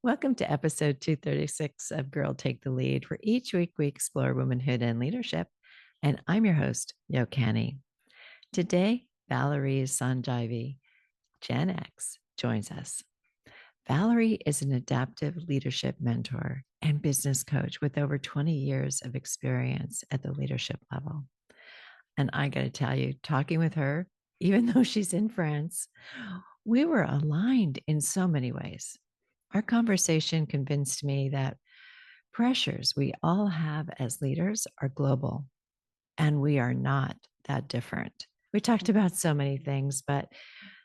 Welcome to episode 236 of Girl Take the Lead, where each week we explore womanhood and leadership. And I'm your host, Yo Canny. Today, Valarie Sandjivy, GenX, joins us. Valarie is an adaptive leadership mentor and business coach with over 20 years of experience at the leadership level. And I got to tell you, talking with her, even though she's in France, we were aligned in so many ways. Our conversation convinced me that pressures we all have as leaders are global, and we are not that different. We talked about so many things, but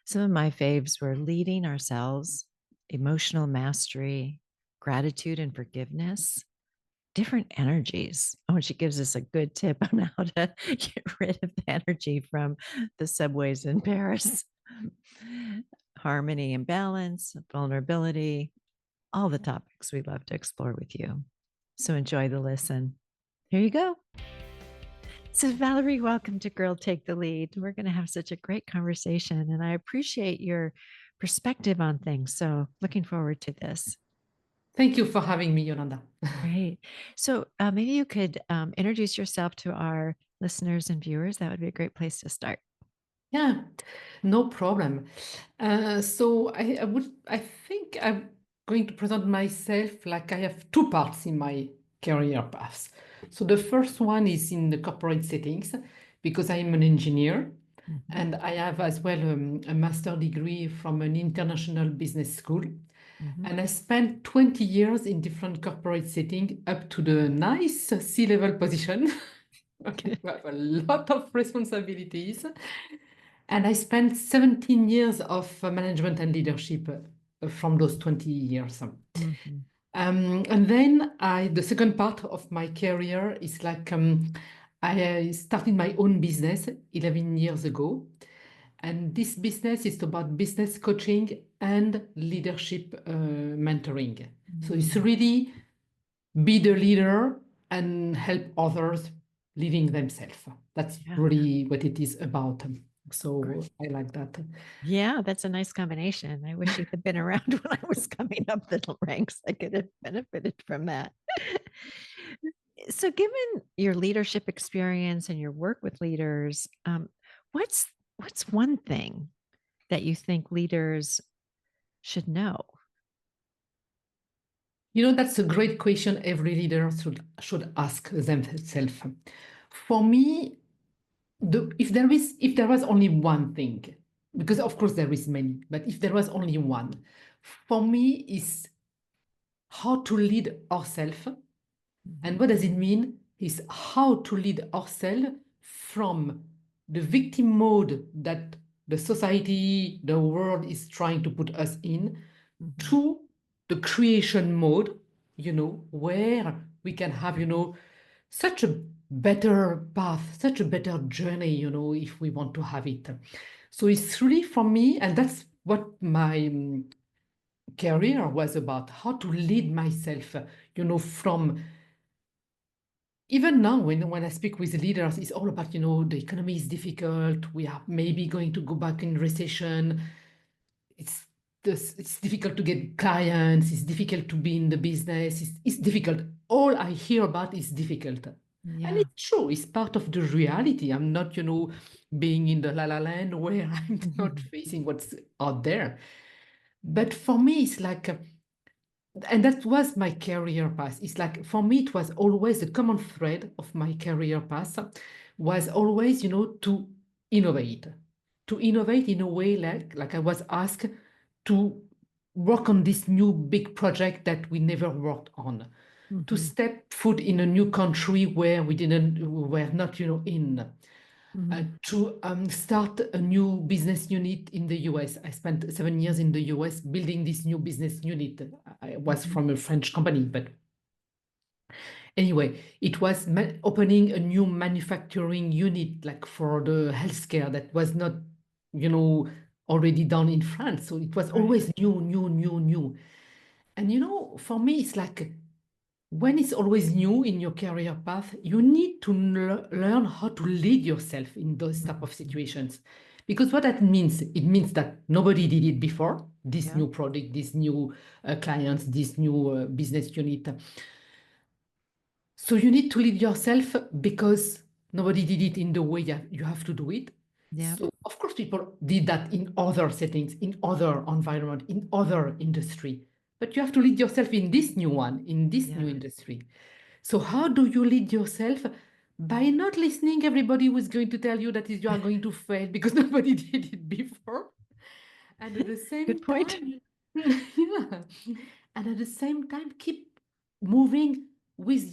some of my faves were leading ourselves, emotional mastery, gratitude and forgiveness, different energies. Oh, and she gives us a good tip on how to get rid of the energy from the subways in Paris. Harmony and balance, vulnerability, all the topics we love to explore with you. So enjoy the listen. Here you go. So, Valarie, welcome to Girl Take the Lead. We're going to have such a great conversation, and I appreciate your perspective on things. So, looking forward to this. Thank you for having me, Yolanda. Great. So, maybe you could introduce yourself to our listeners and viewers. That would be a great place to start. Yeah, no problem. I think I'm going to present myself like I have two parts in my career paths. So the first one is in the corporate settings because I'm an engineer Mhm, and I have as well a master degree from an international business school. mhm. And I spent 20 years in different corporate settings up to the nice C-level position. Okay, we have a lot of responsibilities. And I spent 17 years of management and leadership from those 20 years. Mhm, And then the second part of my career is like I started my own business 11 years ago. And this business is about business coaching and leadership mentoring. So it's mhm. really be the leader and help others leading themselves. That's Yeah. really what it is about. Great. So I like that. Yeah, that's a nice combination. I wish you'd have been around when I was coming up the ranks. I could have benefited from that. So, given your leadership experience and your work with leaders, what's one thing that you think leaders should know? You know, that's a great question every leader should ask themselves. For me, if there was only one thing, because of course there is many, but if there was only one, for me is how to lead ourselves. And Mhm, what does it mean? Is how to lead ourselves from the victim mode that the society, the world is trying to put us in, mhm, to the creation mode, where we can have, such a better path, such a better journey, if we want to have it. So it's really for me, and that's what my career was about, how to lead myself, from even now when I speak with leaders, it's all about, the economy is difficult. We are maybe going to go back in recession. It's it's difficult to get clients. It's difficult to be in the business. It's difficult. All I hear about is difficult. And yeah. it's true. It's part of the reality. I'm not, being in the la la land where I'm not Mhm, facing what's out there. But for me, it's like, and that was my career path. It's like for me, it was always the common thread of my career path was always, innovate, to innovate in a way like I was asked to work on this new big project that we never worked on, to mhm, step foot in a new country where we were not, in mhm, to start a new business unit in the US. I spent 7 years in the US building this new business unit. I was mhm, from a French company, but anyway, it was opening a new manufacturing unit like for the healthcare that was not, already done in France. So it was right. always new, new, new, new. And for me, it's like when it's always new in your career path, you need to learn how to lead yourself in those type of Mhm, situations. Because what that means, it means that nobody did it before, this Yeah. new product, this new clients, this new business unit. So you need to lead yourself because nobody did it in the way you have to do it. Yeah. So of course people did that in other settings, in other environment, in other industry. But you have to lead yourself in this new one, in this new Yeah. industry. So how do you lead yourself? By not listening everybody who is going to tell you that is you are going to fail because nobody did it before. And at the Good same point. time, yeah. And at the same time, keep moving with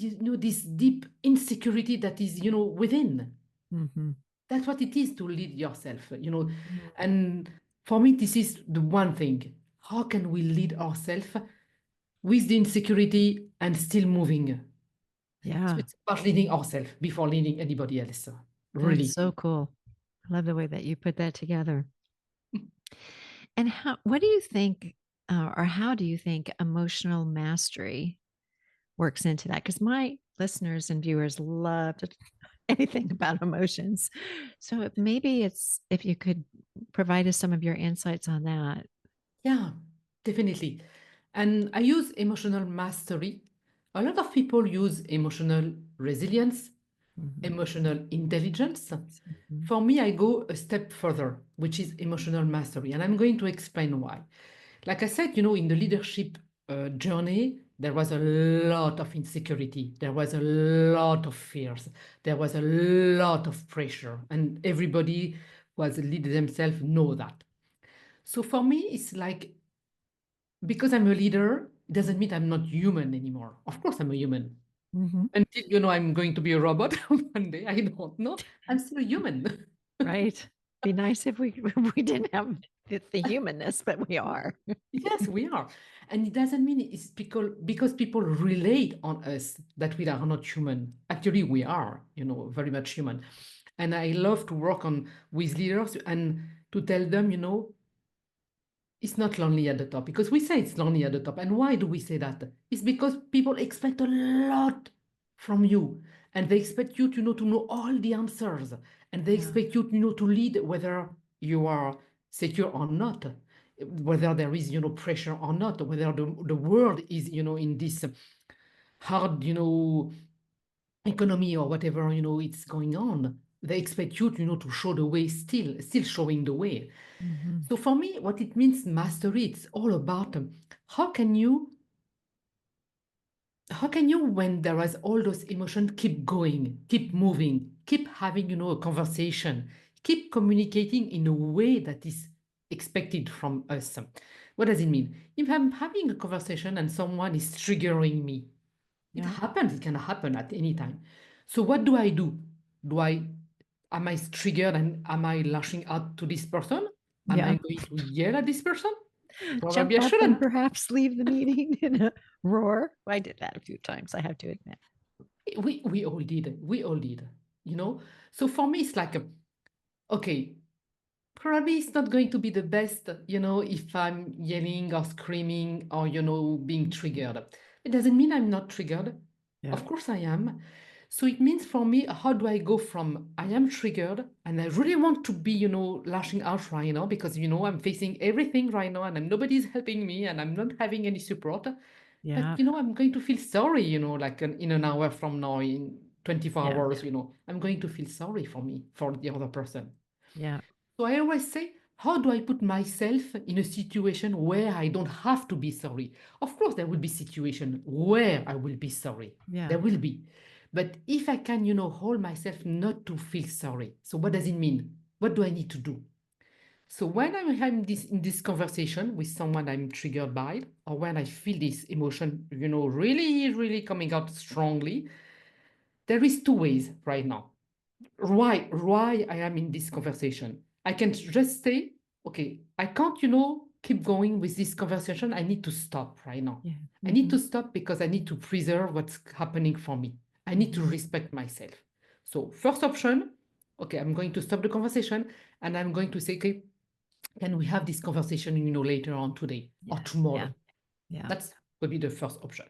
this deep insecurity that is within. Hmm. That's what it is to lead yourself. Hmm. And for me, this is the one thing. How can we lead ourselves with the insecurity and still moving? So Yeah. it's about leading ourselves before leading anybody else. That's Really. so cool. I love the way that you put that together. And what do you think, or how do you think emotional mastery works into that? Because my listeners and viewers love anything about emotions. So maybe it's if you could provide us some of your insights on that. Yeah, definitely. And I use emotional mastery. A lot of people use emotional resilience, Mhm. emotional intelligence. Mhm. For me, I go a step further, which is emotional mastery. And I'm going to explain why. Like I said, in the leadership journey, there was a lot of insecurity. There was a lot of fears. There was a lot of pressure. And everybody who has lead themselves know that. So for me, it's like because I'm a leader, it doesn't mean I'm not human anymore. Of course, I'm a human. Mhm. Until I'm going to be a robot one day, I don't know. I'm still a human. Right. Be nice if we if we didn't have the humanness, but we are. Yes, we are. And it doesn't mean it's because people relate on us that we are not human. Actually, we are, very much human. And I love to work on with leaders and to tell them, it's not lonely at the top because we say it's lonely at the top. And why do we say that? It's because people expect a lot from you and they expect you to know all the answers and they Yeah. expect you to lead whether you are secure or not, whether there is pressure or not, whether the world is in this hard economy or whatever it's going on. They expect you to show the way, still showing the way. Mhm. So for me, what it means mastery, it's all about how can you how can you when there is all those emotions keep going, keep moving, keep having a conversation, keep communicating in a way that is expected from us. What does it mean? If I'm having a conversation and someone is triggering me, it Yeah. happens, it can happen at any time. So what do I do? Do I Am I triggered and am I lashing out to this person? Am I Yeah. going to yell at this person? Probably Jump I up and shouldn't. perhaps leave the meeting in a roar. I did that a few times, I have to admit. We all did. We all did. You know. So for me, it's like, okay, probably it's not going to be the best. If I'm yelling or screaming or being triggered. It doesn't mean I'm not triggered. Yeah. Of course I am. So it means for me, how do I go from I am triggered and I really want to be, lashing out right now because I'm facing everything right now and nobody's helping me and I'm not having any support. But Yeah. I'm going to feel sorry, like in an hour from now, in 24 Yeah. hours, I'm going to feel sorry for the other person. Yeah. So I always say, how do I put myself in a situation where I don't have to be sorry? Of course, there will be situation where I will be sorry. Yeah. There will be. But if I can, hold myself not to feel sorry. So what does it mean? What do I need to do? So when I'm having in this conversation with someone I'm triggered by, or when I feel this emotion, really, really coming out strongly, there is two ways right now why I am in this conversation. I can just say, okay, I can't, keep going with this conversation. I need to stop right now. Yeah. I need Hmm. to stop because I need to preserve what's happening for me. I need to Hmm. respect myself. So first option, okay, I'm going to stop the conversation and I'm going to say, okay, can we have this conversation, later on today or Yes. Yeah. tomorrow? Yeah. That's would be the first option.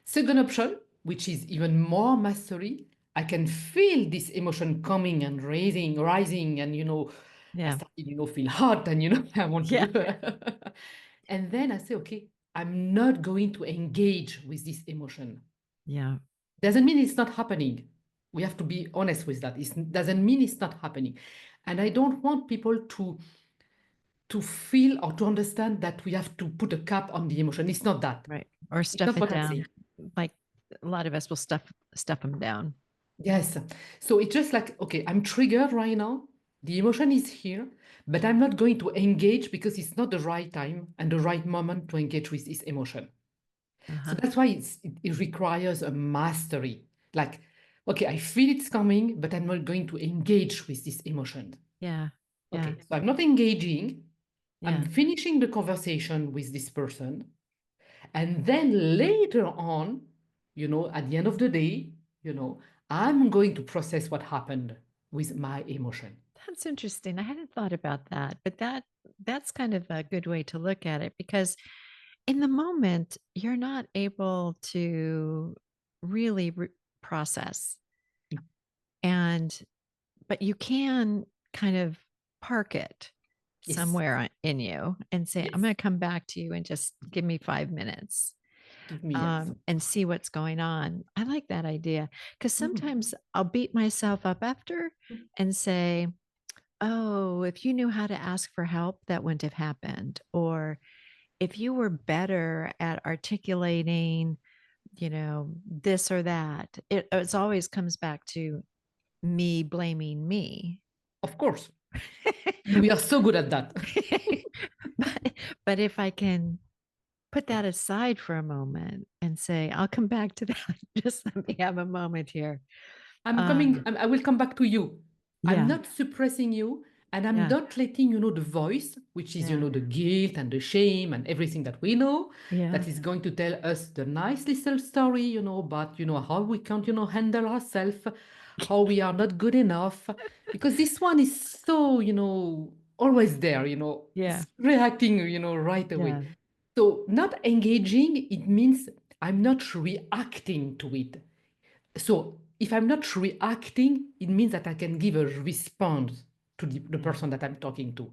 Second option, which is even more mastery, I can feel this emotion coming and rising, and I Yeah. started, feel hot and, I want Yeah. to. And then I say, okay, I'm not going to engage with this emotion. Yeah. Doesn't mean it's not happening. We have to be honest with that. It doesn't mean it's not happening. And I don't want people to feel or to understand that we have to put a cap on the emotion. It's not that. Right. Or It's stuff not it what I'm saying. down. Like a lot of us will stuff them down. Yes. So it's just like, okay, I'm triggered right now. The emotion is here, but I'm not going to engage because it's not the right time and the right moment to engage with this emotion. So Uh-huh. that's why it requires a mastery. Like, okay, I feel it's coming, but I'm not going to engage with this emotion. Yeah. Yeah. Okay, so I'm not engaging. I'm Yeah. finishing the conversation with this person. And then later on, at the end of the day, you know, I'm going to process what happened with my emotion. That's interesting. I hadn't thought about that, but that's kind of a good way to look at it because in the moment you're not able to really process and but you can kind of park it Yes, somewhere in you and say I'm yes. going to come back to you and just give me 5 minutes Give me yes. and see what's going on. I like that idea because Mm. sometimes I'll beat myself up after and say, oh, if you knew how to ask for help, that wouldn't have happened. Or if you were better at articulating, this or that, it's always comes back to me blaming me. Of course. And we are so good at that. but, but if I can put that aside for a moment and say, I'll come back to that. Just let me have a moment here. I will come back to you. I'm Yeah, not suppressing you, and I'm yeah, not letting the voice, which is, yeah, the guilt and the shame and everything that we know, yeah, that is going to tell us the nice little story, about, how we can't, handle ourselves, how we are not good enough. Because this one is so, always there, yeah, it's reacting, right away. yeah, So not engaging, it means I'm not reacting to it. So if I'm not reacting, it means that I can give a response to the yeah, person that I'm talking to.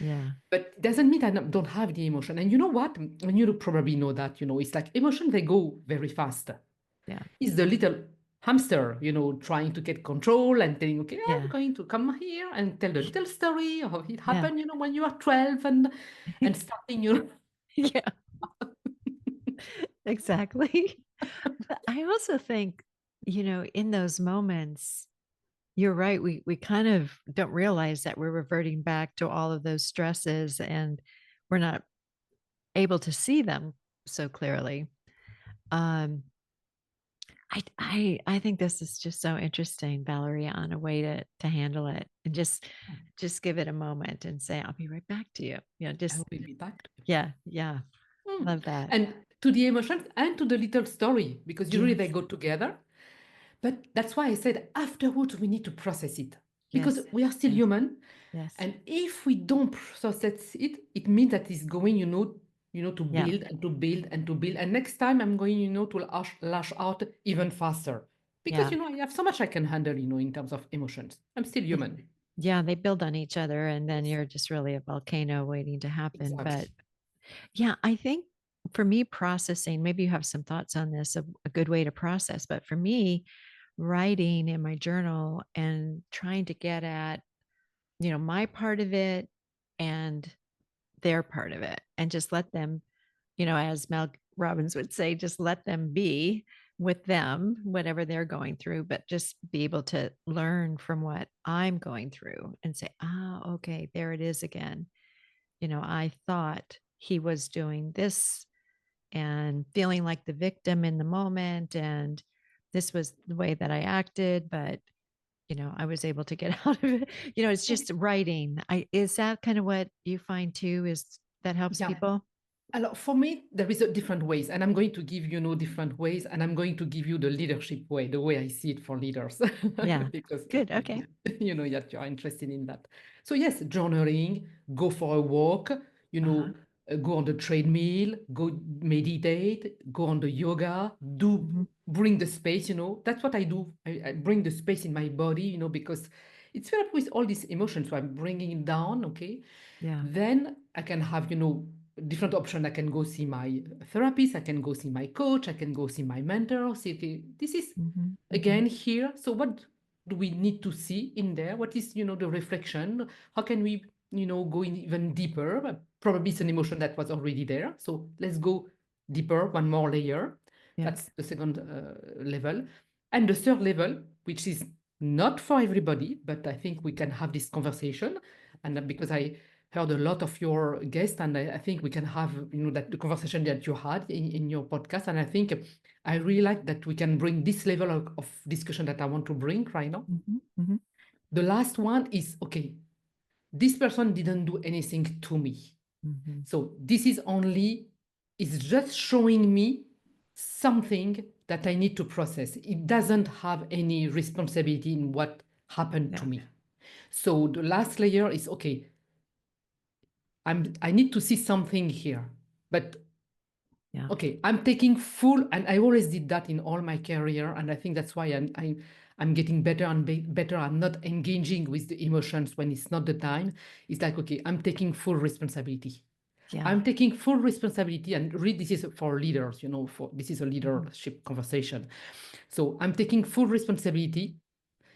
yeah, But it doesn't mean I don't have the emotion. And you know what? And you probably know that, it's like emotion, they go very fast. yeah, It's the little hamster, trying to get control and telling, okay, I'm yeah, going to come here and tell the little story of how it yeah, happened, when you are 12 and starting, yeah, exactly. But I also think, in those moments, you're right. We kind of don't realize that we're reverting back to all of those stresses and we're not able to see them so clearly. Um, I think this is just so interesting, Valerie, on a way to handle it and just give it a moment and say, I'll be right back to you. I Just will be back. yeah, yeah. Mm. Love that. And to the emotions and to the little story, because usually they Yes, go together. But that's why I said afterwards we need to process it because yes, we are still yes, human. yes. And if we don't process it, it means that it's going, to Yeah, build and to build and to build. And next time I'm going, to lash out even faster because, yeah. I have so much I can handle, in terms of emotions. I'm still It- human. yeah, they build on each other and then Yes, you're just really a volcano waiting to happen. But exactly. yeah, I think for me, processing, maybe you have some thoughts on this, a good way to process. But for me, writing in my journal and trying to get at, my part of it and their part of it and just let them, as Mel Robbins would say, just let them be with them, whatever they're going through, but just be able to learn from what I'm going through and say, okay, there it is again. I thought he was doing this and feeling like the victim in the moment. And this was the way that I acted, but I was able to get out of it. It's just writing. Is that kind of what you find too? Is that helps Yeah. people? For me, there is a different ways, and I'm going to give you different ways, and I'm going to give you the leadership way, the way I see it for leaders, Yeah. because Good. Okay. that you are interested in that. So yes, journaling, go for a walk, Uh-huh. go on the treadmill, go meditate, go on the yoga, do Mhm. bring the space. That's what I do. I bring the space in my body, because it's filled up with all these emotions. So I'm bringing it down, okay? Yeah. Then I can have, different option. I can go see my therapist. I can go see my coach. I can go see my mentor. See, okay, this is Mm-hmm. Mm-hmm. again here. So what do we need to see in there? What is, the reflection? How can we, go in even deeper? Probably it's an emotion that was already there. So let's go deeper, one more layer. Yeah. That's the second level. And the third level, which is not for everybody, but I think we can have this conversation. And because I heard a lot of your guests, and I think we can have, that the conversation that you had in your podcast. And I think I really like that we can bring this level of discussion that I want to bring right now. Mm-hmm. Mm-hmm. The last one is, okay, this person didn't do anything to me. Mm-hmm. So this is only, it's just showing me something that I need to process. It doesn't have any responsibility in what happened Yeah. to me. So the last layer is, okay, I need to see something here, but Yeah. okay, I'm taking full, and I always did that in all my career, and I think that's why I'm getting better and better. I'm not engaging with the emotions when it's not the time. It's like, okay, I'm taking full responsibility. Yeah. I'm taking full responsibility, and read this is for leaders, for this is a Mm-hmm. leadership conversation. So I'm taking full responsibility.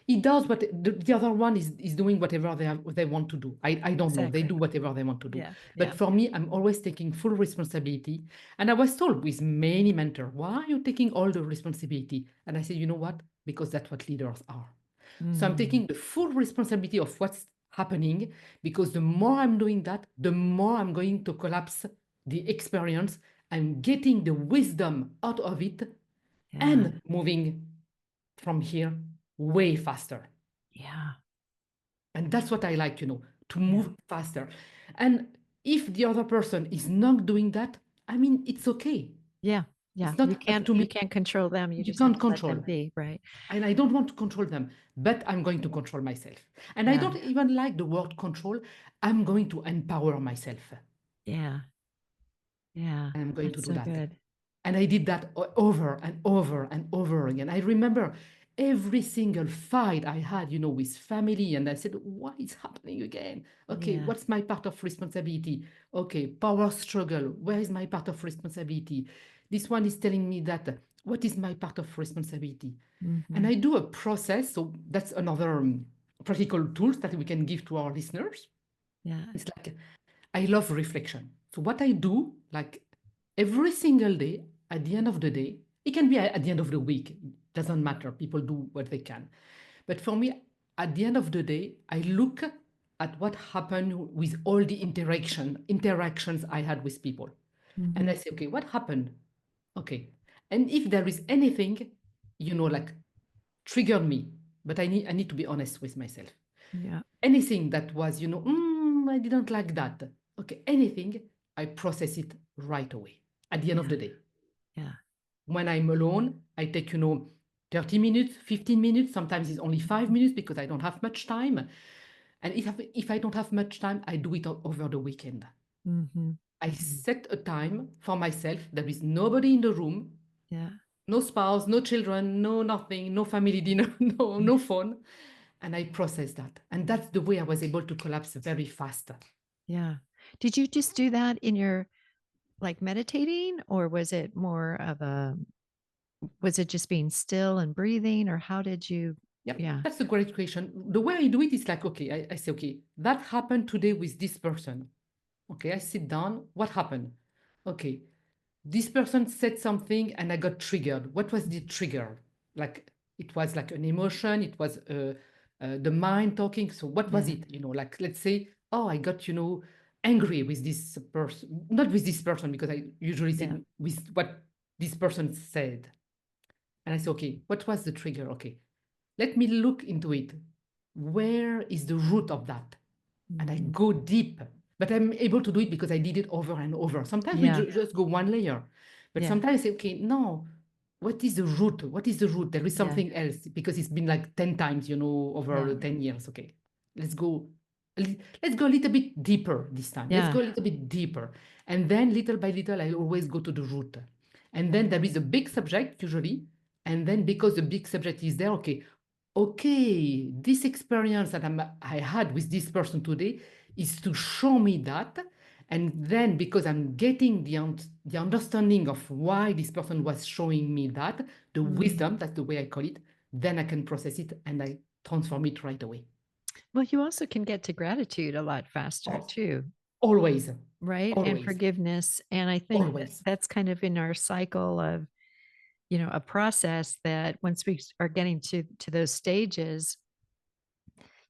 He does what the other one is doing whatever they want to do. I don't know. They Exactly. do whatever they want to do. Yeah. But Yeah. for me, I'm always taking full responsibility. And I was told with many mentors, why are you taking all the responsibility? And I said, you know what? Because that's what leaders are. So I'm Mm. taking the full responsibility of what's happening, because the more I'm doing that, the more I'm going to collapse the experience. I'm getting the wisdom out of it Yeah. and moving from here way faster. Yeah. And that's what I like, to Yeah. move faster. And if the other person is not doing that, I mean, it's okay. Yeah. Yeah. It's You not up can't to you me. can't control them. You You just have can't to let control. them be, right? And I don't want to control them, but I'm going to control myself. And I Yeah. don't even like the word control. I'm going to empower myself. Yeah. Yeah. And I'm going to That's do so that. good. And I did that over and over and over again. I remember every single fight I had, with family. And I said, what is happening again? Okay, Yeah. what's my part of responsibility? Okay, power struggle. Where is my part of responsibility? This one is telling me that. What is my part of responsibility? And Mm-hmm. I do a process. So that's another practical tools that we can give to our listeners. Yeah. It's like, I love reflection. So what I do, like every single day, at the end of the day, it can be at the end of the week. It doesn't matter. People do what they can. But for me, at the end of the day, I look at what happened with all the interactions I had with people. And Mm-hmm. I say, okay, what happened? Okay. And if there is anything, like triggered me, but I need to be honest with myself. Yeah. Anything that was, I didn't like that. Okay, anything, I process it right away at the end of Yeah. the day. Yeah. When I'm alone, I take, 30 minutes, 15 minutes. Sometimes it's only 5 minutes because I don't have much time. And if I don't have much time, I do it over the weekend. Mm-hmm. I Mm-hmm. set a time for myself. There is nobody in the room, Yeah. no spouse, no children, no nothing, no family dinner, no phone. And I process that. And that's the way I was able to collapse very fast. Yeah. Did you just do that in your like meditating, or was it more of a, was it just being still and breathing, or how did you? Yeah, Yeah. that's a great question. The way I do it is like, okay, I say, okay, that happened today with this person. Okay, I sit down. What happened? Okay, this person said something and I got triggered. What was the trigger? Like, it was like an emotion, it was the mind talking. So, what was Yeah. it? Like, let's say, oh, I got, angry with this person, not with this person, because I usually say Yeah. with what this person said. And I say, okay, what was the trigger? Okay, let me look into it. Where is the root of that? And I Mm-hmm. go deep. But I'm able to do it because I did it over and over. Sometimes we Yeah. just go one layer. But Yeah. sometimes I say, okay, no, what is the root? What is the root? There is Yeah. something else because it's been like 10 times, over Yeah. the 10 years. Okay, let's go. Let's go a little bit deeper this time. Let's Yeah. go a little bit deeper. And then little by little, I always go to the root. And then there is a big subject usually. And then because the big subject is there, okay, okay, this experience that I had with this person today is to show me that. And then because I'm getting the understanding of why this person was showing me that, the Mm. wisdom, that's the way I call it, then I can process it and I transform it right away. Well, you also can get to gratitude a lot faster Oh, too, always, right? And always, forgiveness. And I think that always. that's kind of in our cycle of, a process that once we are getting to those stages,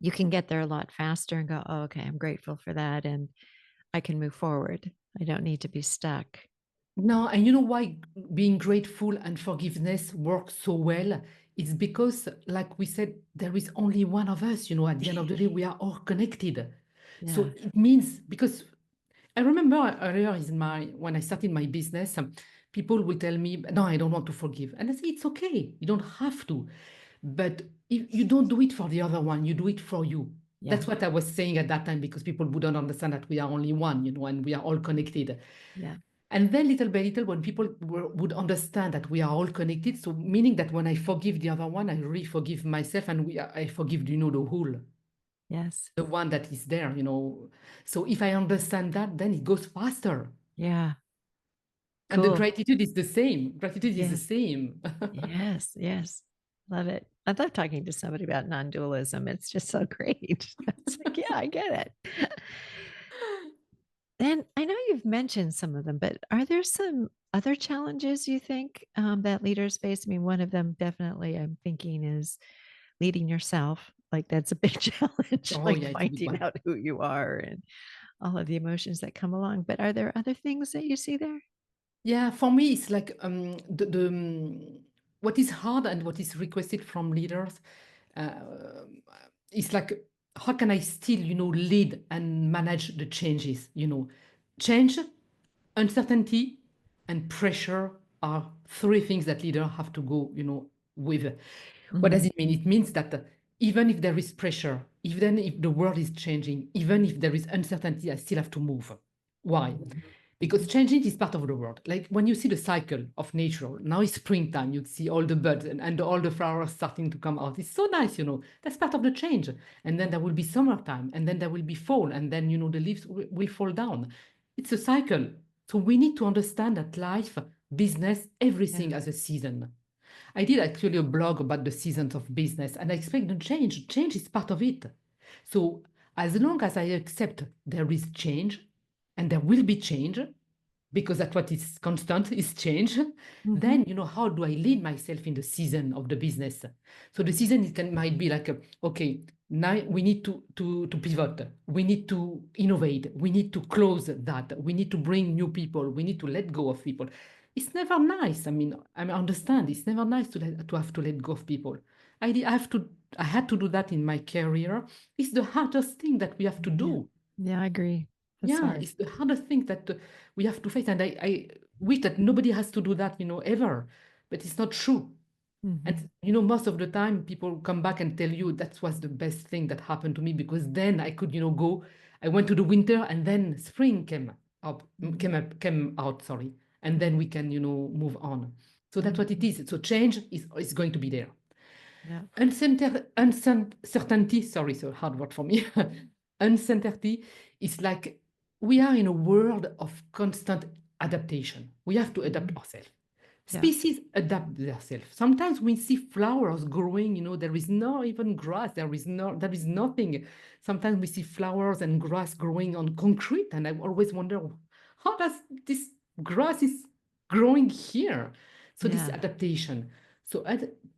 you can get there a lot faster and go, oh, okay, I'm grateful for that. And I can move forward. I don't need to be stuck. No, and you know why being grateful and forgiveness work so well? It's because, like we said, there is only one of us. At the end of the day, we are all connected. So Yeah. it means because I remember earlier when I started my business, people will tell me, "No, I don't want to forgive," and I say, "It's okay. You don't have to, but if you don't do it for the other one, you do it for you." Yeah. That's what I was saying at that time because people wouldn't understand that we are only one, and we are all connected. Yeah. And then little by little, when people would understand that we are all connected, so meaning that when I forgive the other one, I really forgive myself, and I forgive, the whole, Yes. the one that is there. So if I understand that, then it goes faster. Yeah. And the Cool. gratitude is the same. Gratitude is the Yeah. same. Yes. Yes. Love it. I love talking to somebody about non dualism. It's just so great. It's like, yeah, I get it. And I know you've mentioned some of them, but are there some other challenges you think that leaders face? I mean, one of them definitely I'm thinking is leading yourself. Like that's a big challenge, Oh, like yeah, it's a big finding one. out who you are and all of the emotions that come along. But are there other things that you see there? Yeah, for me, it's like what is hard and what is requested from leaders. Uh, it's like how can I still, lead and manage the changes? Change, uncertainty, and pressure are three things that leaders have to go, with. What does Mhm. it mean? It means that even if there is pressure, even if the world is changing, even if there is uncertainty, I still have to move. Why? Because changing is part of the world. Like when you see the cycle of nature, now it's springtime, you see all the buds and all the flowers starting to come out. It's so nice. That's part of the change. And then there will be summertime, and then there will be fall, and then, the leaves will fall down. It's a cycle. So we need to understand that life, business, everything Yeah. has a season. I did actually a blog about the seasons of business, and I explained the change. Change is part of it. So as long as I accept there is change, and there will be change, because that's what is constant is change, Hmm. then how do I lead myself in the season of the business? So the season might be like, okay, now we need to pivot, we need to innovate, we need to close that, we need to bring new people, we need to let go of people. It's never nice. I mean, I understand it's never nice to have to let go of people. I had to do that in my career. It's the hardest thing that we have to Yeah. do. Yeah, I agree. That's Yeah, hard. it's the hardest thing that we have to face. And I wish that nobody has to do that, ever. But it's not true. Hmm. And, most of the time people come back and tell you that was the best thing that happened to me because then I could, go. I went to the winter and then spring Hmm. came out, sorry. And then we can, move on. So that's what it Hmm. is. So change is going to be there. Yeah. Uncertainty, sorry, so hard word for me. Uncertainty is like we are in a world of constant adaptation. We have to adapt Hmm. ourselves. Yeah. Species adapt themselves. Sometimes we see flowers growing, there is no even grass, there is nothing. Sometimes we see flowers and grass growing on concrete, and I always wonder how does this grass is growing here? So this Yeah. adaptation. So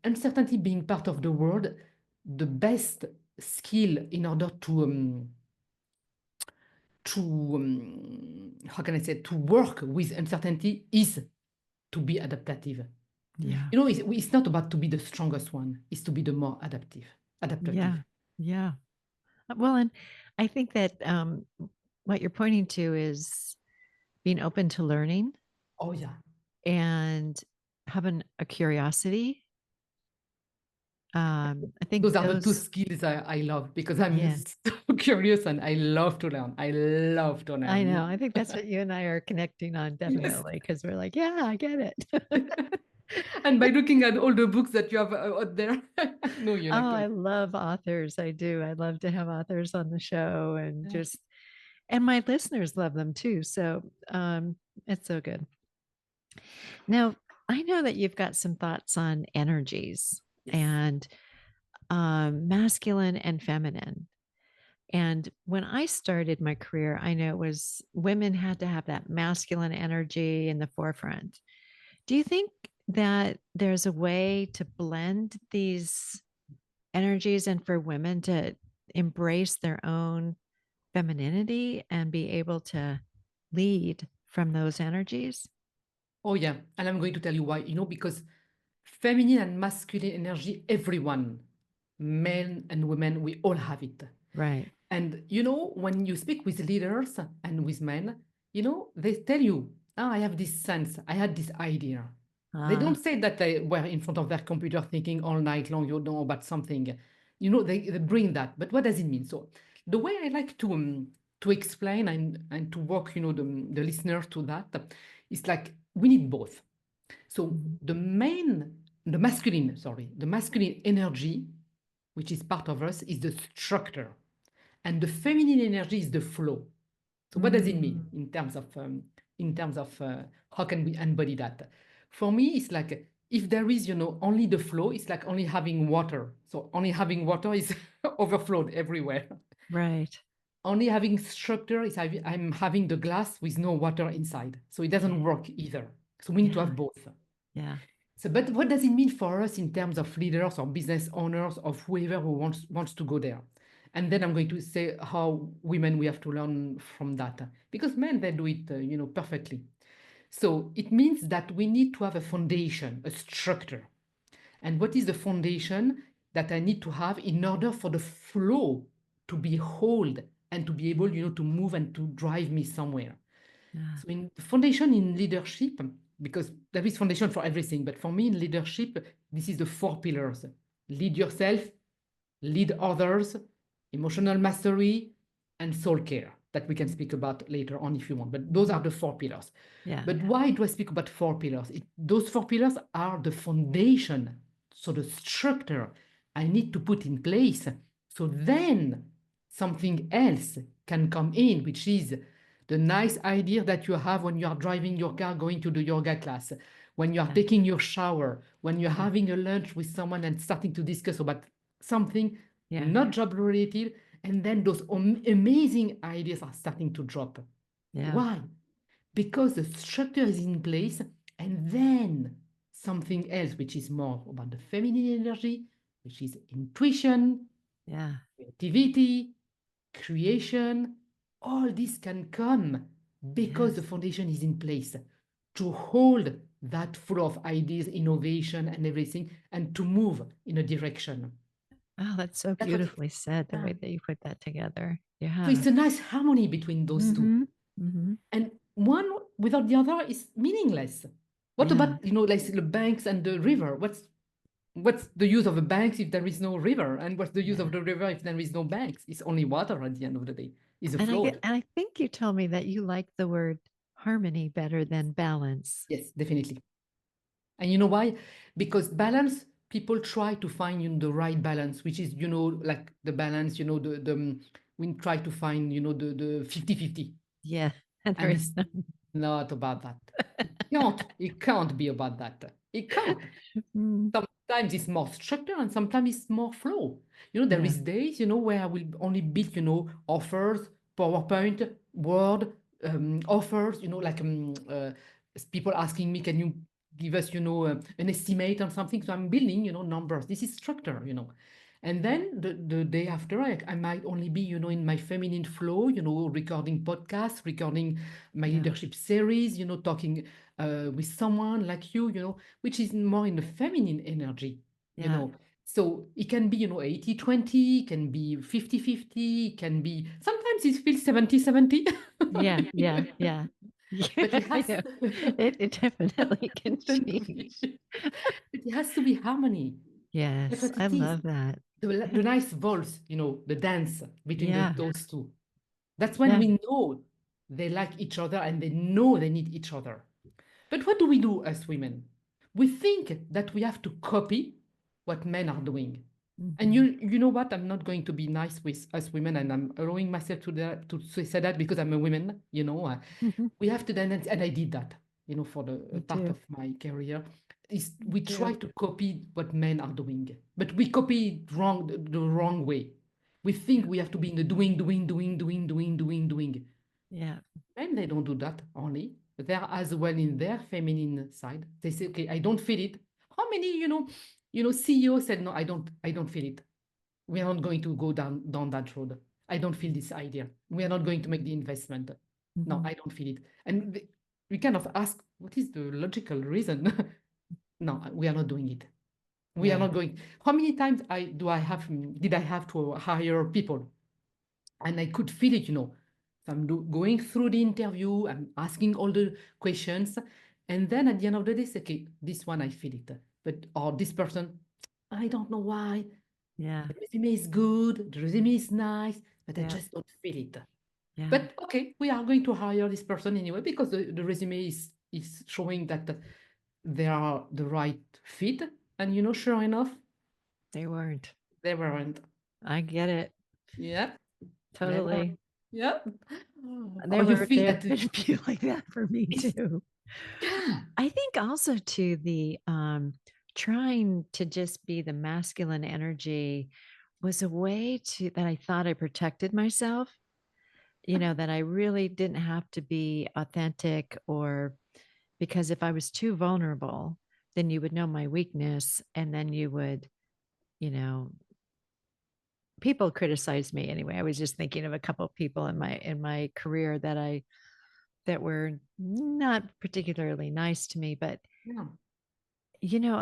uncertainty being part of the world, the best skill in order to how can I say, to work with uncertainty is to be adaptive. Yeah. It's not about to be the strongest one, it's to be the more adaptive. Yeah. Yeah. Well, and I think that what you're pointing to is being open to learning Oh, yeah. and having a curiosity. I think Those are the two those, skills I love because I'm yeah, so curious and I love to learn. I love to I know. learn. I think that's what you and I are connecting on Yes. definitely because we're like, yeah, I get it. And by looking at all the books that you have out there, no, you're Oh, like, I love authors. I do. I love to have authors on the show and yeah, just, and my listeners love them too. So it's so good. Now, I know that you've got some thoughts on energies yes. and masculine and feminine. And when I started my career, I know it was women had to have that masculine energy in the forefront. Do you think that there's a way to blend these energies and for women to embrace their own femininity and be able to lead from those energies? Oh, yeah. And I'm going to tell you why. Because feminine and masculine energy, everyone, men and women, we all have it. Right. And when you speak with leaders and with men, they tell you, I have this sense, I had this idea. They don't Ah, say that they were in front of their computer thinking all night long, you know about something. They bring that. But what does it mean? So the way I like to explain and to walk, the listener to that is like we need both. So mhm. the masculine energy, which is part of us, is the structure. And the feminine energy is the flow. So what does it mean Mm, in terms of how can we embody that? For me, it's like if there is, only the flow, it's like only having water. So only having water is overflowed everywhere. right. Only having structure is I'm having the glass with no water inside. So it doesn't Yeah. work either. So we need to Yeah. have both. Yeah. So, but what does it mean for us in terms of leaders or business owners of whoever who wants to go there? And then I'm going to say how women we have to learn from that because men they do it perfectly. So it means that we need to have a foundation, a structure. And what is the foundation that I need to have in order for the flow to be hold and to be able to move and to drive me somewhere? Yeah. So in foundation in leadership, because there is foundation for everything, but for me in leadership, this is the four pillars. Lead yourself, lead others, emotional mastery, and soul care that we can speak about later on if you want. But those are the four pillars. Yeah. But why do I speak about four pillars? Those four pillars are the foundation. So the structure I need to put in place. So then something else can come in, which is the nice idea that you have when you are driving your car going to the yoga class, when you are Yeah. taking your shower, when you're Yeah. having a lunch with someone and starting to discuss about something Yeah. not job related, and then those amazing ideas are starting to drop. Yeah. Why? Because the structure is in place, and then something else, which is more about the feminine energy, which is intuition, Yeah. creativity, creation, all this can come because the Yes. foundation is in place to hold that flow of ideas, innovation, and everything, and to move in a direction. Oh, that's so That's what it beautifully said, the is. way that you put that together. So it's Yeah. a nice harmony between those two. Mm-hmm. Mm-hmm. And one without the other is meaningless. What Yeah. about, like the banks and the river? What's the use of a bank if there is no river? And what's the use of Yeah. the river if there is no banks? It's only water at the end of the day. It's a And float. I think you told me that you like the word harmony better than balance. Yes, definitely. And you know why? Because balance, people try to find the right balance, which is, like the balance, we try to find, the 50-50. Yeah. And there And is it's no. not about that. It can't be about that. It can't. Mm, Sometimes it's more structure and sometimes it's more flow. There yeah. is days, where I will only build, offers, PowerPoint, Word, offers, like people asking me, can you give us, an estimate on something? So I'm building, numbers. This is structure, And then the day after, I might only be, in my feminine flow, recording podcasts, recording my Yeah. leadership series, talking with someone like you, which is more in the feminine energy, you Yeah. know. So it can be, 80-20, it can be 50-50, it can be, sometimes it feels 70-70. Yeah. Yeah. Yeah. Yeah. But it I has, know. It definitely can change. it has to be harmony. That's Yes. what I it is. love that. The nice waltz, the dance between Yeah. those two. That's when Yeah. we know they like each other and they know they need each other. But what do we do as women? we think that we have to copy what men are doing. And Mhm. you know what? I'm not going to be nice with us women, and I'm allowing myself to say that because I'm a woman. We have to then, and I did that. For the Me part too. of my career, is Me we try too. to copy what men are doing, but we copy it wrong, the wrong way. We think Yeah. we have to be in the doing, doing, doing, doing, doing, doing, doing. Yeah. Men, they don't do that only. They're as well in their feminine side. They say, okay, I don't feel it. How many, CEO said, no, I don't feel it. We are not going to go down that road. I don't feel this idea. We are not going to make the investment. No, Mhm. I don't feel it. And we kind of ask, what is the logical reason? No, we are not doing it. We are Yeah. not going. How many times did I have to hire people? And I could feel it. So I'm going through the interview, I'm asking all the questions, and then at the end of the day, say, okay, this one I feel it, but or this person, I don't know why. Yeah. The resume is good, the resume is nice, but I Yeah. just don't feel it. Yeah. But okay, we are going to hire this person anyway because the resume is showing that they are the right fit. And sure enough, They weren't. they weren't. I get it. Yeah, they weren't. Totally. Yeah. Or There you were feel there that have been a few like that for me it's too. yeah. I think also to the trying to just be the masculine energy was a way to that I thought I protected myself, that I really didn't have to be authentic or because if I was too vulnerable, then you would know my weakness and then you would, you know, people criticize me anyway. I was just thinking of a couple of people in my career that were not particularly nice to me, but Yeah.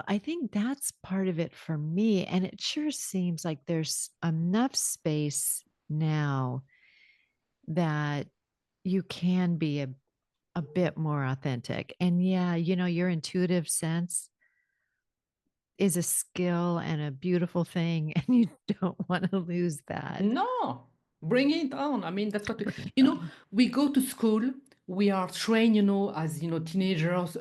I think that's part of it for me. And it sure seems like there's enough space now that you can be a bit more authentic. And yeah, your intuitive sense is a skill and a beautiful thing. And you don't want to lose that. No, bring it on. I mean, that's what Bring it on. we go to school, we are trained, as teenagers,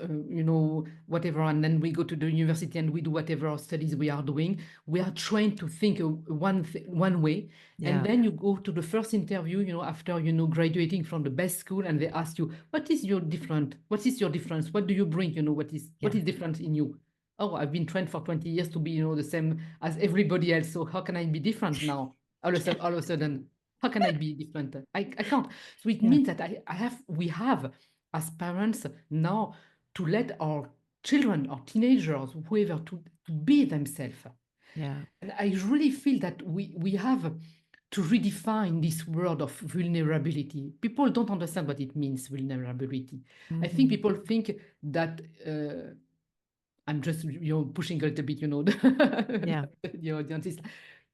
whatever, and then we go to the university and we do whatever studies we are doing. We are trained to think one way, and Yeah. then you go to the first interview, after graduating from the best school, and they ask you, "What is your different? What is your difference? What do you bring? What Yeah. is different in you?" Oh, I've been trained for 20 years to be, the same as everybody else. So how can I be different now? All of a sudden, how can I be different? I can't. So it Yeah. means that we have as parents now to let our children or teenagers, whoever, to be themselves. Yeah. And I really feel that we have to redefine this word of vulnerability. People don't understand what it means, vulnerability. I think Hmm. people think that I'm just pushing a little bit, Yeah. the audience is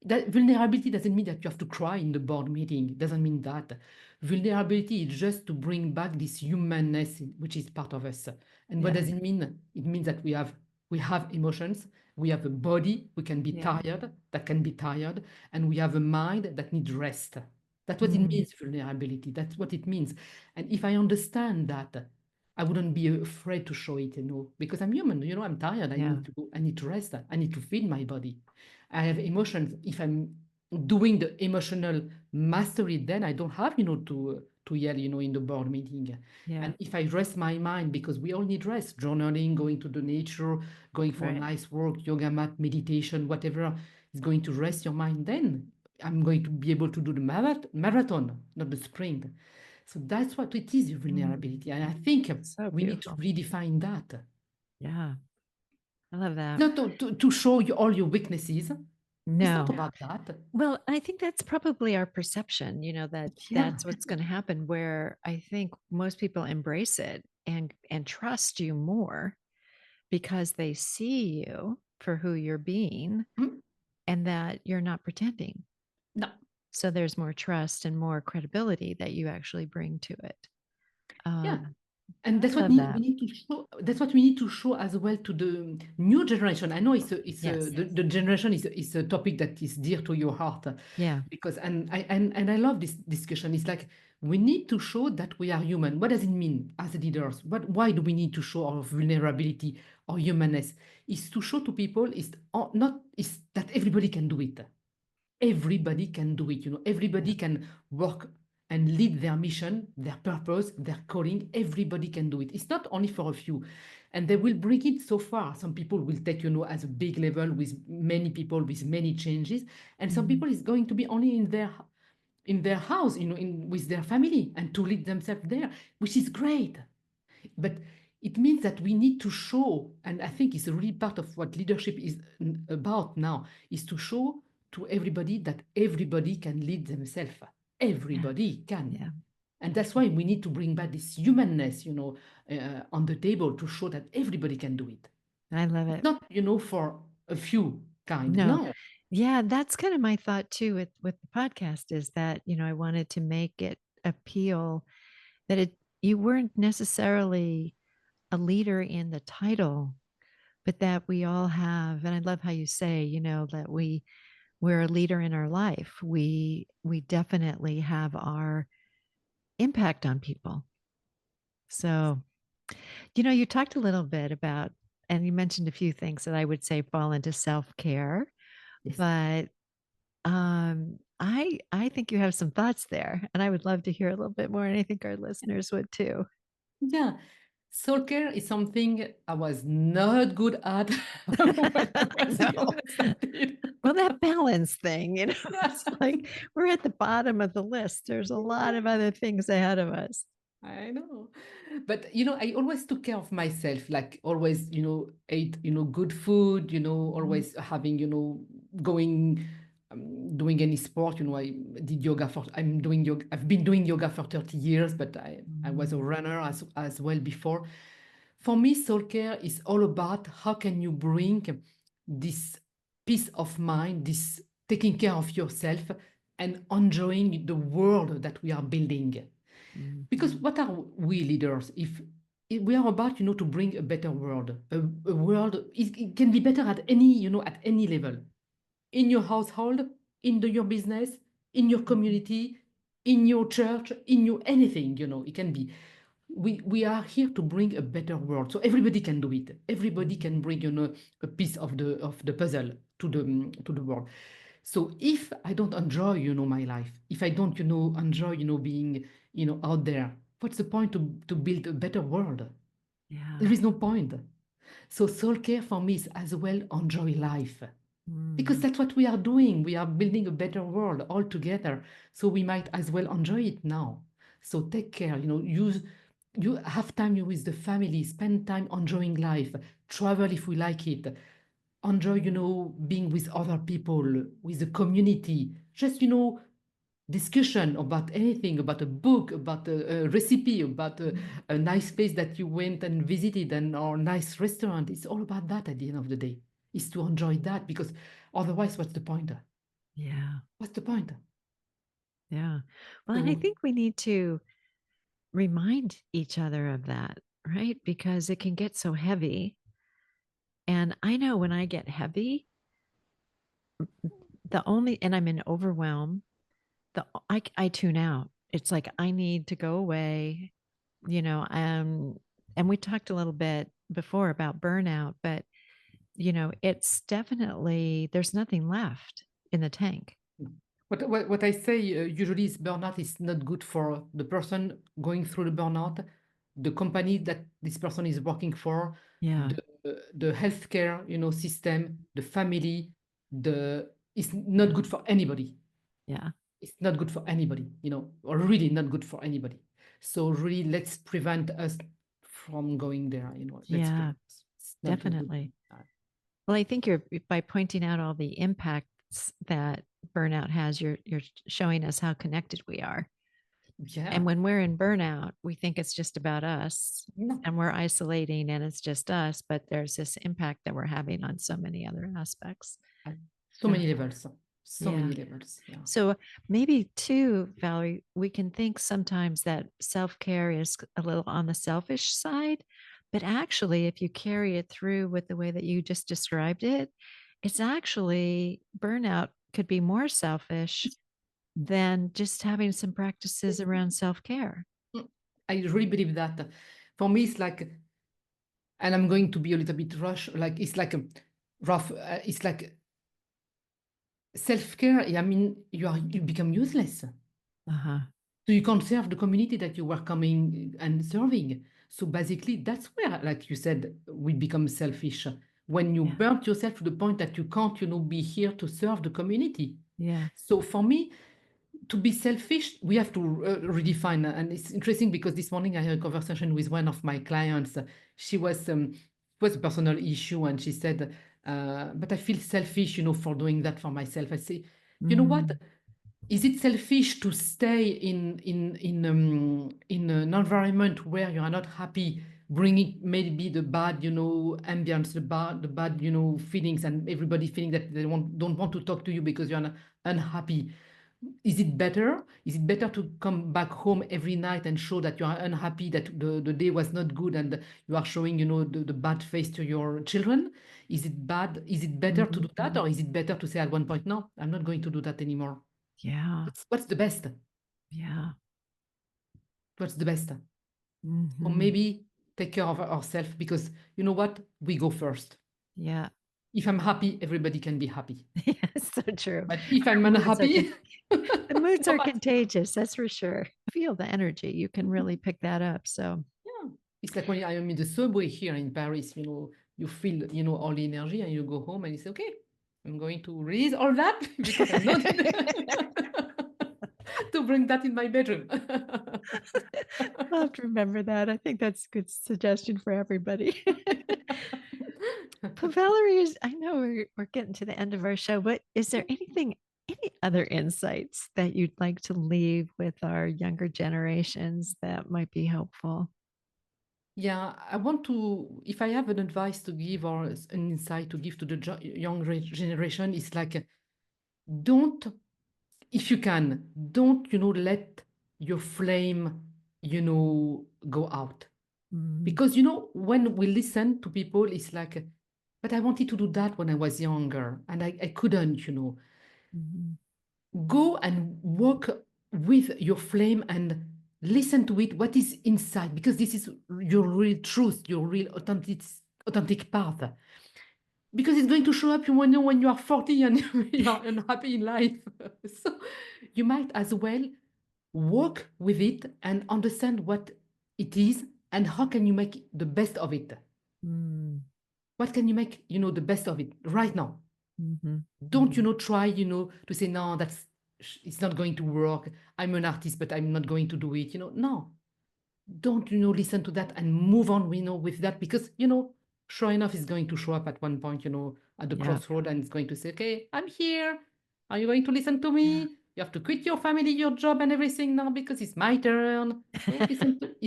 that vulnerability doesn't mean that you have to cry in the board meeting. It doesn't mean that. Vulnerability is just to bring back this humanness which is part of us. And what Yeah. does it mean? It means that we have emotions, we have a body we can be Yeah. tired, that can be tired, and we have a mind that needs rest. That's what it Mm. means, vulnerability. That's what it means. And if I understand that, I wouldn't be afraid to show it, because I'm human, I'm tired. I Yeah. need to go, I need to rest. I need to feed my body. I have emotions. If I'm doing the emotional mastery, then I don't have, to yell, in the board meeting. Yeah. And if I rest my mind, because we all need rest, journaling, going to the nature, going for a Right. nice walk, yoga mat, meditation, whatever is going to rest your mind, then I'm going to be able to do the marathon, not the sprint. So that's what it is, Mm. vulnerability. And I think So we need to beautiful. redefine that. Yeah. I love that. Not to show you all your weaknesses. It's not No. about that. Well, I think that's probably our perception, that Yeah. that's what's going to happen where I think most people embrace it and trust you more because they see you for who you're being Mm, and that you're not pretending. no. So there's more trust and more credibility that you actually bring to it. Yeah. Um, And I that's what love we that. need to show. That's what we need to show as well to the new generation. I know Yes. the generation is a topic that is dear to your heart, Yeah. because and I love this discussion. It's like we need to show that we are human. What does it mean as leaders? Why do we need to show our vulnerability, our humanness? Is to show to people is not is that everybody can do it. Everybody can do it. Yeah. Everybody can work and lead their mission, their purpose, their calling. Everybody can do it. It's not only for a few. And they will bring it so far. Some people will take, as a big level with many people, with many changes. And some Mhm. people is going to be only in their house, with their family and to lead themselves there, which is great. But it means that we need to show, and I think it's really part of what leadership is about now, is to show to everybody that everybody can lead themselves. Yeah. Everybody can. Yeah. And that's why we need to bring back this humanness, on the table to show that everybody can do it. I love It's it. not, for a few kind. No. No. Yeah, that's kind of my thought too with the podcast is that, I wanted to make it appeal that you weren't necessarily a leader in the title, but that we all have, and I love how you say, that we're a leader in our life. We definitely have our impact on people. So, you talked a little bit about, and you mentioned a few things that I would say fall into self-care, Yes. but I think you have some thoughts there, and I would love to hear a little bit more, and I think our listeners would too. Yeah. Soul care is something I was not good at when I was No. young. Started. Well, that balance thing, Yeah. it's like we're at the bottom of the list. There's a lot of other things ahead of us. I know. But, I always took care of myself, like always, ate, good food, Mhm. always having, going, doing any sport. I did yoga I'm doing yoga. I've been doing yoga for 30 years, but I was a Mm, runner as well before. For me, soul care is all about how can you bring this peace of mind, this taking care of yourself and enjoying the world that we are building. Because mhm. what are we leaders if we are about, to bring a better world, a world it can be better at any level, in your household, your business, in your Mhm. community, in your church, in your anything, it can be. We are here to bring a better world, so everybody can do it. Everybody can Mhm. bring, a piece of the puzzle to the world. So if I don't enjoy, my life, if I don't, enjoy, being, out there, what's the point to build a better world? There Yeah. is no point. So soul care for me is as well enjoy life, because Mm. that's what we are doing. We are building a better world all together. So we might as well enjoy it now. So take care, use you have time with the family, spend time enjoying life, travel if we like it, enjoy, being with other people, with the community, just, discussion about anything, about a book, about a recipe, about Mm. a nice place that you went and visited, and or nice restaurant. It's all about that at the end of the day, is to enjoy that, because otherwise, what's the point? Yeah. What's the point? Yeah. Well, and I So think we need to remind each other of that, right? Because it can get so heavy. And I know when I get heavy, and I'm in overwhelm, I tune out. It's like I need to go away, you know, and we talked a little bit before about burnout, but it's definitely there's nothing left in the tank. what I say usually is burnout is not good for the person going through the burnout, the company that this person is working for, Yeah. the healthcare, system, the family, the it's not good for anybody. Yeah. It's not good for anybody, or really not good for anybody. So really, let's prevent us from going there. Let's Yeah, prevent us. It's not a good definitely. thing. Well, I think you're by pointing out all the impacts that burnout has, you're showing us how connected we are. Yeah. And when we're in burnout, we think it's just about us No. and we're isolating and it's just us, but there's this impact that we're having on so many other aspects. So So, many levels. So Yeah. many levels. Yeah. So maybe too, Valerie, we can think sometimes that self-care is a little on the selfish side, but actually, if you carry it through with the way that you just described it, it's actually burnout could be more selfish than just having some practices around self-care. Mm. I really believe that. For me, it's like, and I'm going to be a little bit rush, like it's like a rough, it's like self-care. I mean, you become useless. Uh-huh. So you can't serve the community that you were coming and serving. So basically, that's where, like you said, we become selfish. When you Yeah. burnt yourself to the point that you can't, be here to serve the community. Yeah. So for me, to be selfish, we have to redefine. And it's interesting because this morning I had a conversation with one of my clients. She was a personal issue, and she said, "But I feel selfish, for doing that for myself." I say, you know what? Mm, Is it selfish to stay in an environment where you are not happy, bringing maybe the bad, ambience, the bad, feelings, and everybody feeling that they don't want to talk to you because you're unhappy? Is it better? Is it better to come back home every night and show that you are unhappy, that the day was not good, and you are showing, the bad face to your children? Is it bad? Is it better to do that, mhm. or is it better to say at one point, no, I'm not going to do that anymore? Yeah. What's the best? Yeah. What's the best? Or Hmm. maybe take care of ourselves, because you know what? We go first. Yeah. If I'm happy, everybody can be happy. Yeah. So true. But if Our I'm moods are unhappy, the moods so are bad. contagious, that's for sure. Feel the energy. You can really pick that up. So Yeah. It's like when I am in the subway here in Paris, you feel, all the energy, and you go home and you say, okay, I'm going to release all that because I'm not to bring that in my bedroom. I'll have to remember that. I think that's a good suggestion for everybody. But Valerie, I know we're getting to the end of our show, but is there any other insights that you'd like to leave with our younger generations that might be helpful? Yeah, I want to, if I have an advice to give, or an insight to give to the generation, it's like, don't, if you can, don't, let your flame, go out. Mm, Because, when we listen to people, it's like, but I wanted to do that when I was younger and I couldn't, mhm, Go and walk with your flame and listen to it, what is inside, because this is your real truth, your real authentic path. Because it's going to show up when you are 40 and you are unhappy in life. So you might as well walk with it and understand what it is and how can you make the best of it. mm, What can you make, the best of it right now? mhm, Don't, try, to say, no, it's not going to work. I'm an artist, but I'm not going to do it. No, don't, listen to that and move on, with that, because, sure enough, it's going to show up at one point, at the yeah, crossroad, and it's going to say, okay, I'm here. Are you going to listen to yeah, me? You have to quit your family, your job, and everything now because it's my turn. So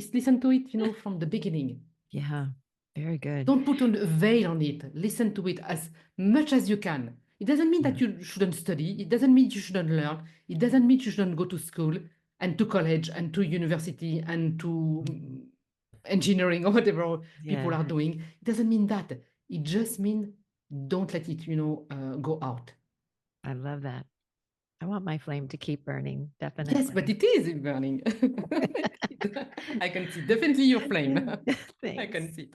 listen to it, from the beginning. yeah. Very good. Don't put a veil on it. Listen to it as much as you can. It doesn't mean Yeah, that you shouldn't study. It doesn't mean you shouldn't learn. It doesn't mean you shouldn't go to school and to college and to university and to engineering or whatever people yeah. are doing. It doesn't mean that. It just means don't let it, go out. I love that. I want my flame to keep burning, Yes, but definitely. it is burning. I can see definitely your flame. I Thanks. can see it.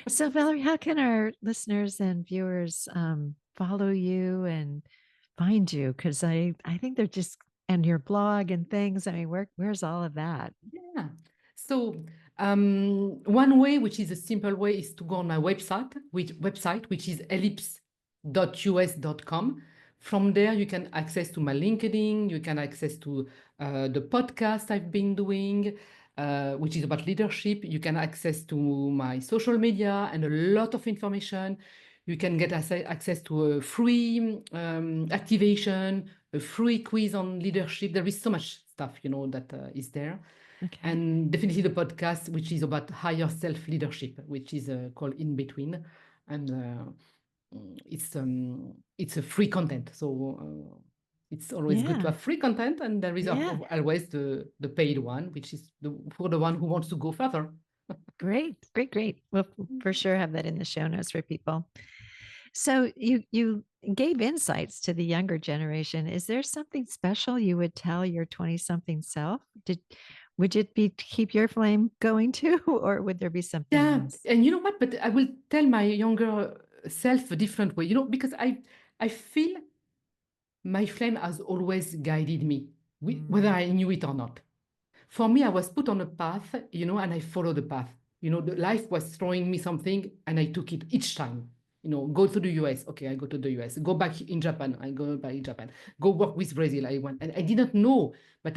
So, Valerie, how can our listeners and viewers follow you and find you? Because I think they're just and your blog and things. I mean, where's all of that? Yeah. So one way, which is a simple way, is to go on my website, which is ellipse.us.com. From there, you can access to my LinkedIn. You can access to the podcast I've been doing, which is about leadership. You can access to my social media and a lot of information. You can get access to a free activation, a free quiz on leadership. There is so much stuff, that is there. Okay. And definitely the podcast, which is about higher self leadership, which is called In Between. And it's a free content. So It's always good to Yeah. have free content, and there is Yeah. always the paid one, which is for the one who wants to go further. Great. Great. Great. We'll for sure have that in the show notes for people. So you gave insights to the younger generation. Is there something special you would tell your 20 something self? Would it be to keep your flame going too, or would there be something Yeah, else? and you know what? But I will tell my younger self a different way, because I feel my flame has always guided me, whether Mm, I knew it or not. For me, I was put on a path, and I followed the path. The life was throwing me something, and I took it each time. Go to the US. Okay, I go to the US. Go back in Japan. I go back in Japan. Go work with Brazil. I went, and I didn't know, but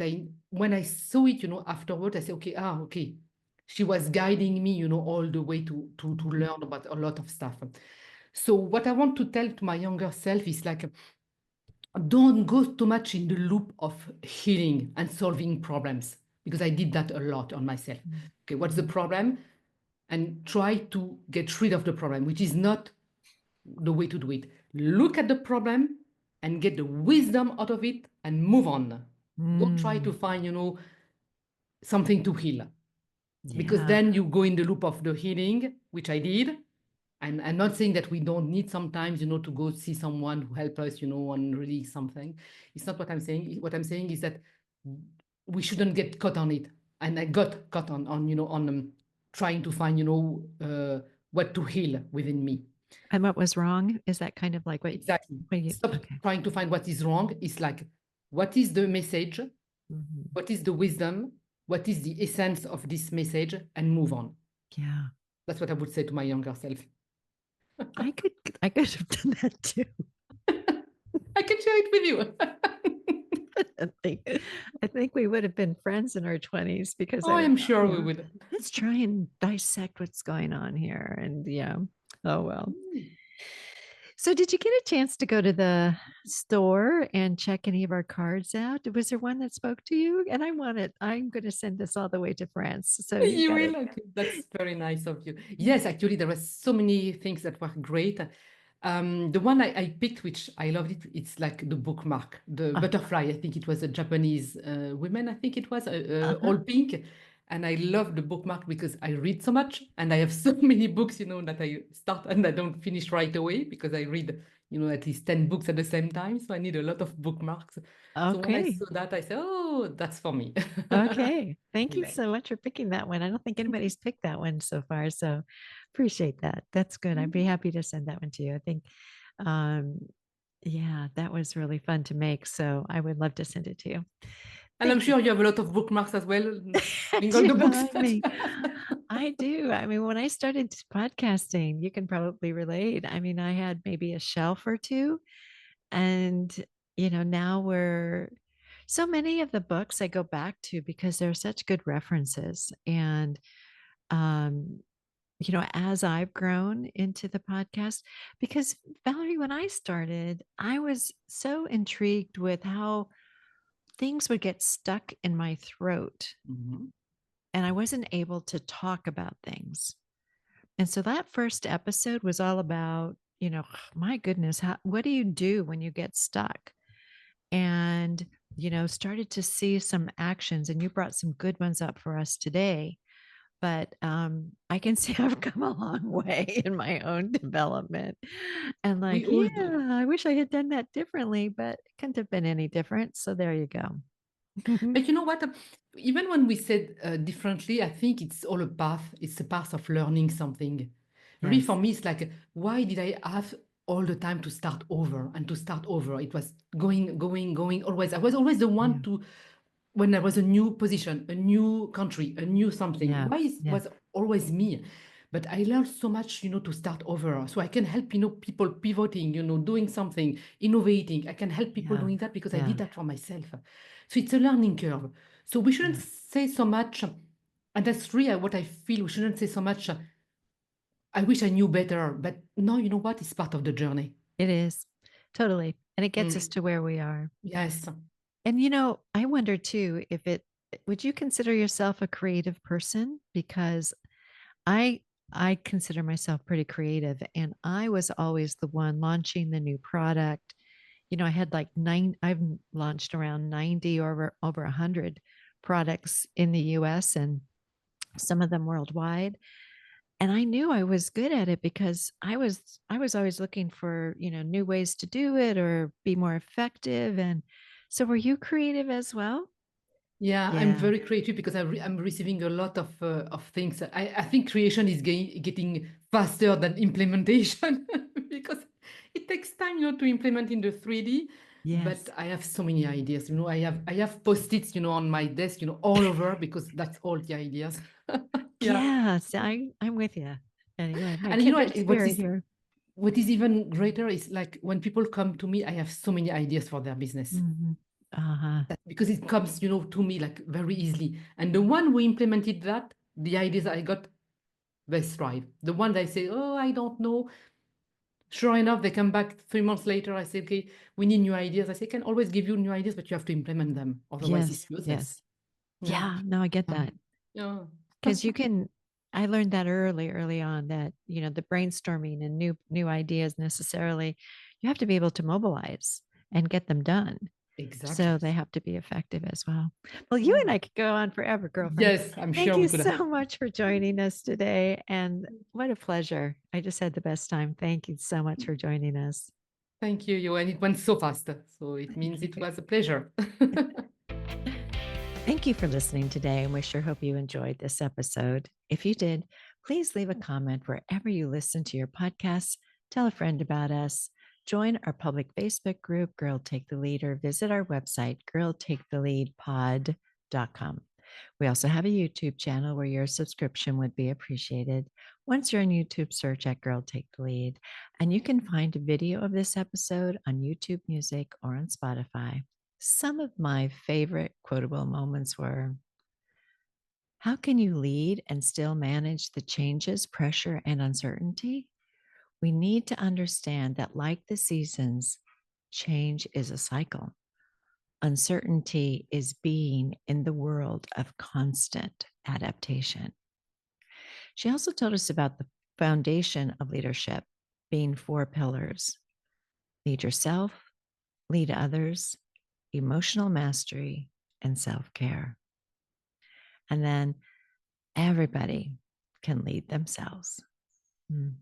when I saw it, afterward, I said, okay, okay, she was guiding me, all the way to mm, learn about a lot of stuff. So what I want to tell to my younger self is like, don't go too much in the loop of healing and solving problems, because I did that a lot on myself. mm, Okay, what's the mm, problem? And try to get rid of the problem, which is not the way to do it. Look at the problem and get the wisdom out of it and move on. Don't try to mm. find, something to heal, because Yeah. then you go in the loop of the healing, which I did. And I'm not saying that we don't need sometimes, to go see someone who help us, on release something. It's not what I'm saying. What I'm saying is that we shouldn't get caught on it. And I got caught on trying to find, what to heal within me. And what was wrong? Is that kind of like Exactly. what you, Stop okay. trying to find what is wrong. It's like, what is the message? Mhm. What is the wisdom? What is the essence of this message? And move on. Yeah. That's what I would say to my younger self. I could I could have done that too. I can share it with you. I think I think we would have been friends in our 20s because Oh, I I would, am sure we yeah, would. let's try and dissect what's going on here. And yeah, oh well. Mm. So did you get a chance to go to the store and check any of our cards out? Was there one that spoke to you? And I'm going to send this all the way to France. So you You got it. will? Okay. That's very nice of you. Yes, actually, there were so many things that were great. The one I picked, which I loved it, it's like the bookmark, the Uh, butterfly. I think it was a Japanese woman, I think it was, uh-huh. all pink. And I love the bookmark because I read so much and I have so many books, that I start and I don't finish right away because I read, at least 10 books at the same time. So I need a lot of bookmarks. So when I Okay. saw that, I said, oh, that's for me. Okay. Thank you Yeah. so much for picking that one. I don't think anybody's picked that one so far. So appreciate that. That's good. I'd be happy to send that one to you. I think, um, yeah, that was really fun to make. So I would love to send it to you. And I'm Thank you. sure you have a lot of bookmarks as well, I having all do. the books that you I do. I mean, when I started podcasting, you can probably relate. I mean, I had maybe a shelf or two, and now we're so many of the books I go back to because they're such good references. And um, as I've grown into the podcast, because Valarie, when I started, I was so intrigued with how things would get stuck in my throat Mhm. and I wasn't able to talk about things. And so that first episode was all about, my goodness, what do you do when you get stuck? And, started to see some actions, and you brought some good ones up for us today. But I can see I've come a long way in my own development. And We like, all do. yeah, I wish I had done that differently, but it couldn't have been any different. So there you go. But you know what? Even when we said differently, I think it's all a path. It's a path of learning something. Really, for Yes. me, it's like, why did I have all the time to start over and to start over? It was going, going, going always. I was always the one Yeah. to, when there was a new position, a new country, a new something. Yeah. Why is, Yeah. was always me? But I learned so much, to start over. So I can help, people pivoting, doing something, innovating. I can help people Yeah. doing that because I Yeah. did that for myself. So it's a learning curve. So we shouldn't Yeah. say so much, and that's really what I feel. We shouldn't say so much, I wish I knew better. But no, you know what? It's part of the journey. It is totally. And it gets us Mm. to where we are. Yes. And I wonder too if would you consider yourself a creative person? Because I I consider myself pretty creative and I was always the one launching the new product I had like I've launched around 90 or over 100 products in the US and some of them worldwide. And I knew I was good at it because I was always looking for, new ways to do it or be more effective. And so were you creative as well? Yeah, I'm Yeah. very creative because I'm receiving a lot of things. I think creation is getting faster than implementation because it takes time, to implement in the 3D. But Yes. I have so many ideas. I have post-its, on my desk, all over because that's all the ideas. Yeah. Yes, I'm with you. Anyway, my And kindred what spirit is here. what is even greater is like when people come to me, I have so many ideas for their business. Mhm. Uh-huh. Because it comes, to me like very easily. And the one who implemented that, the ideas I got, they thrive. The one that I say, oh, I don't know. Sure enough, they come back 3 months later. I say, okay, we need new ideas. I say, I can always give you new ideas, but you have to implement them. Otherwise, it's Yes, useless. yes. Yeah. Yeah, no, I get Um, that. yeah. Because I learned that early on that, the brainstorming and new ideas necessarily, you have to be able to mobilize and get them done. So Exactly. they have to be effective as well. Well, you Yeah. and I could go on forever, girlfriend. Yes, I'm Thank sure we you could so have. much for joining us today. And what a pleasure. I just had the best time. Thank you so much for joining us. Thank you, and it went so fast. So it Thank means it you. was a pleasure. Thank you for listening today, and we sure hope you enjoyed this episode. If you did, please leave a comment wherever you listen to your podcasts. Tell a friend about us. Join our public Facebook group, Girl Take the Lead, or visit our website, girltaketheleadpod.com. We also have a YouTube channel where your subscription would be appreciated. Once you're on YouTube, search at Girl Take the Lead, and you can find a video of this episode on YouTube Music or on Spotify. Some of my favorite quotable moments were: how can you lead and still manage the changes, pressure, and uncertainty? We need to understand that, like the seasons, change is a cycle. Uncertainty is being in the world of constant adaptation. She also told us about the foundation of leadership being 4 pillars: lead yourself, lead others, emotional mastery, and self care. And then everybody can lead themselves. Mm.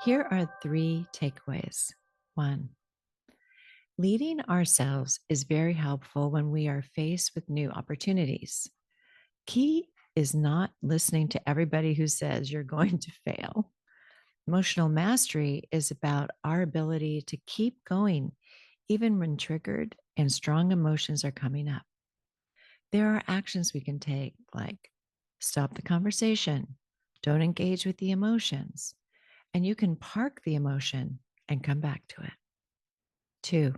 Here are 3 takeaways. 1, leading ourselves is very helpful when we are faced with new opportunities. Key is not listening to everybody who says you're going to fail. Emotional mastery is about our ability to keep going, even when triggered and strong emotions are coming up. There are actions we can take, like stop the conversation, don't engage with the emotions, and you can park the emotion and come back to it. 2,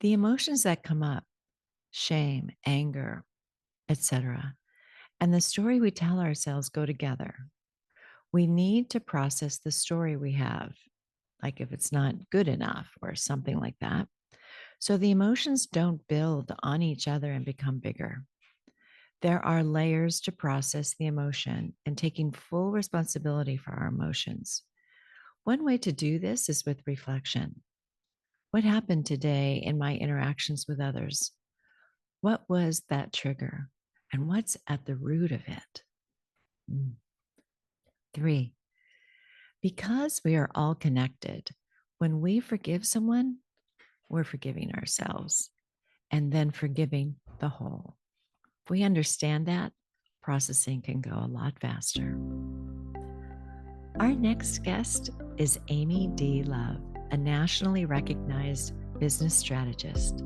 the emotions that come up, shame, anger, etc., and the story we tell ourselves go together. We need to process the story we have, like if it's not good enough or something like that. So the emotions don't build on each other and become bigger. There are layers to process the emotion and taking full responsibility for our emotions. One way to do this is with reflection. What happened today in my interactions with others? What was that trigger? And what's at the root of it? 3, because we are all connected, when we forgive someone, we're forgiving ourselves and then forgiving the whole. If we understand that, processing can go a lot faster. Our next guest is Amy D. Love, a nationally recognized business strategist,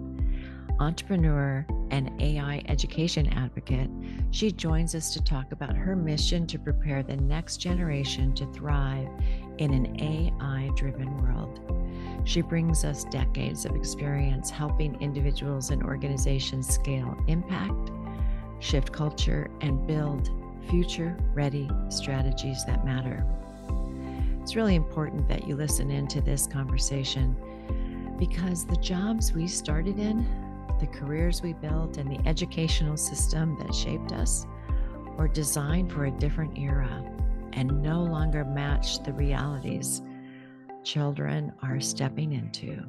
entrepreneur, and AI education advocate. She joins us to talk about her mission to prepare the next generation to thrive in an AI-driven world. She brings us decades of experience helping individuals and organizations scale impact, shift culture, and build future-ready strategies that matter. It's really important that you listen into this conversation because the jobs we started in, the careers we built, and the educational system that shaped us were designed for a different era and no longer match the realities children are stepping into.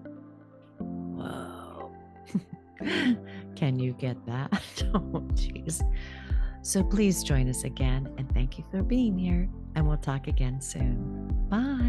Can you get that? Oh, jeez. So please join us again, and thank you for being here, and we'll talk again soon. Bye.